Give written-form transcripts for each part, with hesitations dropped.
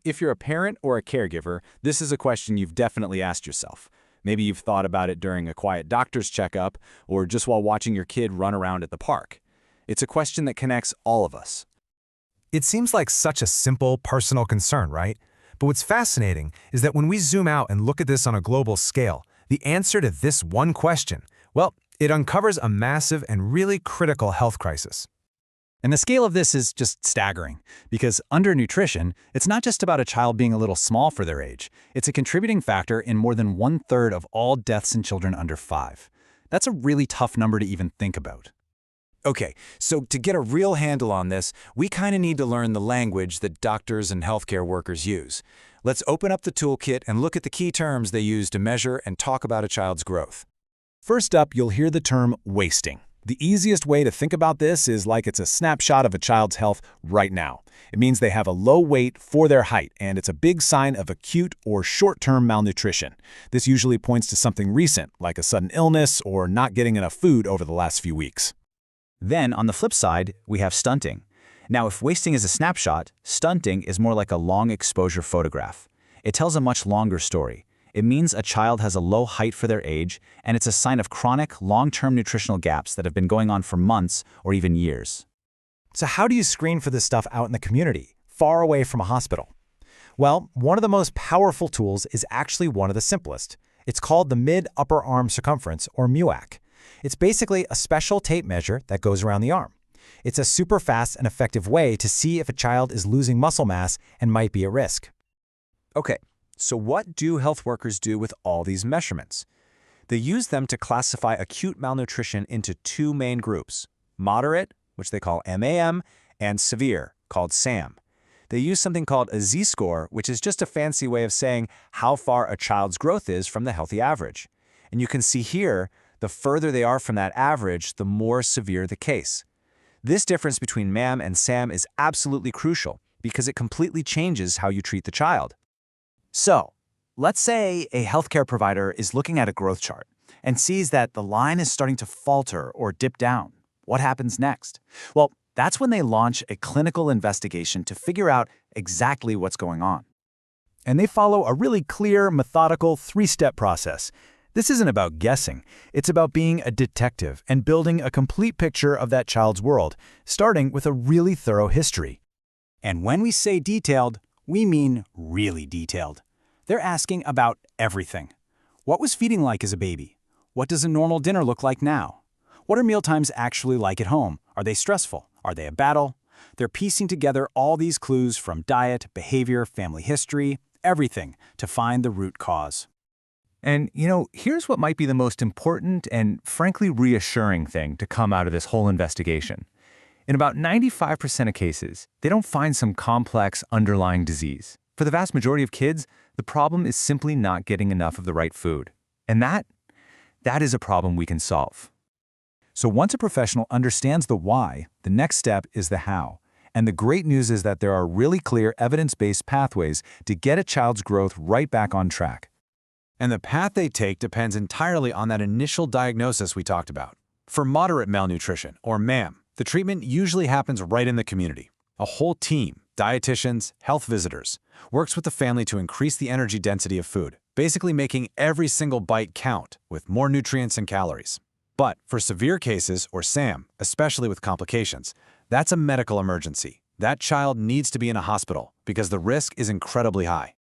If you're a parent or a caregiver, this is a question you've definitely asked yourself. Maybe you've thought about it during a quiet doctor's checkup or just while watching your kid run around at the park. It's a question that connects all of us. It seems like such a simple, personal concern, right? But what's fascinating is that when we zoom out and look at this on a global scale, the answer to this one question, well, it uncovers a massive and really critical health crisis. And the scale of this is just staggering, because undernutrition, it's not just about a child being a little small for their age. It's a contributing factor in more than 1/3 of all deaths in children under 5. That's a really tough number to even think about. Okay, so to get a real handle on this, we kind of need to learn the language that doctors and healthcare workers use. Let's open up the toolkit and look at the key terms they use to measure and talk about a child's growth. First up, you'll hear the term wasting. The easiest way to think about this is like it's a snapshot of a child's health right now. It means they have a low weight for their height, and it's a big sign of acute or short-term malnutrition. This usually points to something recent, like a sudden illness or not getting enough food over the last few weeks. Then, on the flip side, we have stunting. Now, if wasting is a snapshot, stunting is more like a long exposure photograph. It tells a much longer story. It means a child has a low height for their age, and it's a sign of chronic, long-term nutritional gaps that have been going on for months or even years. So how do you screen for this stuff out in the community, far away from a hospital? Well, one of the most powerful tools is actually one of the simplest. It's called the mid-upper arm circumference, or MUAC. It's basically a special tape measure that goes around the arm. It's a super fast and effective way to see if a child is losing muscle mass and might be at risk. Okay, so what do health workers do with all these measurements? They use them to classify acute malnutrition into two main groups: moderate, which they call MAM, and severe, called SAM. They use something called a Z-score, which is just a fancy way of saying how far a child's growth is from the healthy average. And you can see here, the further they are from that average, the more severe the case. This difference between MAM and SAM is absolutely crucial because it completely changes how you treat the child. So, let's say a healthcare provider is looking at a growth chart and sees that the line is starting to falter or dip down. What happens next? Well, that's when they launch a clinical investigation to figure out exactly what's going on. And they follow a really clear, methodical, 3-step process. This isn't about guessing. It's about being a detective and building a complete picture of that child's world, starting with a really thorough history. And when we say detailed, we mean really detailed. They're asking about everything. What was feeding like as a baby? What does a normal dinner look like now? What are mealtimes actually like at home? Are they stressful? Are they a battle? They're piecing together all these clues from diet, behavior, family history, everything to find the root cause. And, here's what might be the most important and frankly reassuring thing to come out of this whole investigation. In about 95% of cases, they don't find some complex underlying disease. For the vast majority of kids, the problem is simply not getting enough of the right food. And that is a problem we can solve. So once a professional understands the why, the next step is the how. And the great news is that there are really clear evidence-based pathways to get a child's growth right back on track. And the path they take depends entirely on that initial diagnosis we talked about. For moderate malnutrition, or MAM, the treatment usually happens right in the community. A whole team, dietitians, health visitors, works with the family to increase the energy density of food, basically making every single bite count with more nutrients and calories. But for severe cases, or SAM, especially with complications, that's a medical emergency. That child needs to be in a hospital because the risk is incredibly high.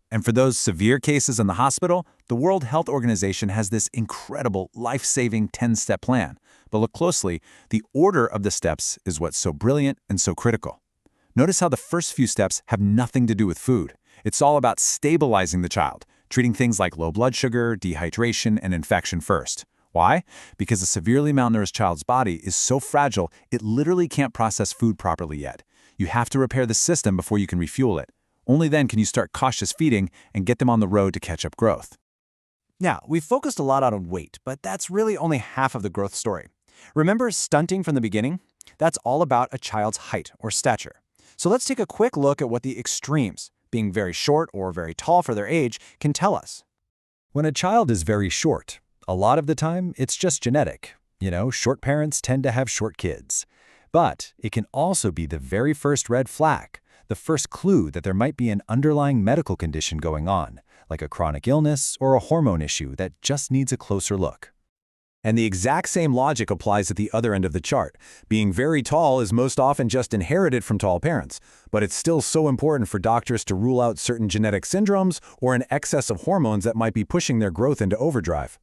And for those severe cases in the hospital, the World Health Organization has this incredible, life-saving 10-step plan. But look closely, the order of the steps is what's so brilliant and so critical. Notice how the first few steps have nothing to do with food. It's all about stabilizing the child, treating things like low blood sugar, dehydration, and infection first. Why? Because a severely malnourished child's body is so fragile, it literally can't process food properly yet. You have to repair the system before you can refuel it. Only then can you start cautious feeding and get them on the road to catch up growth. Now, we've focused a lot on weight, but that's really only half of the growth story. Remember stunting from the beginning? That's all about a child's height or stature. So let's take a quick look at what the extremes, being very short or very tall for their age, can tell us. When a child is very short, a lot of the time it's just genetic. Short parents tend to have short kids. But it can also be the very first red flag, the first clue that there might be an underlying medical condition going on, like a chronic illness or a hormone issue that just needs a closer look. And the exact same logic applies at the other end of the chart. Being very tall is most often just inherited from tall parents, but it's still so important for doctors to rule out certain genetic syndromes or an excess of hormones that might be pushing their growth into overdrive.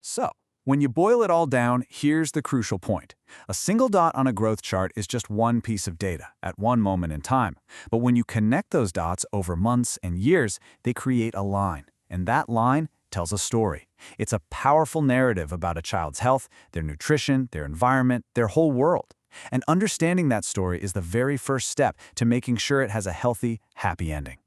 So, when you boil it all down, here's the crucial point. A single dot on a growth chart is just one piece of data at one moment in time. But when you connect those dots over months and years, they create a line. And that line tells a story. It's a powerful narrative about a child's health, their nutrition, their environment, their whole world. And understanding that story is the very first step to making sure it has a healthy, happy ending.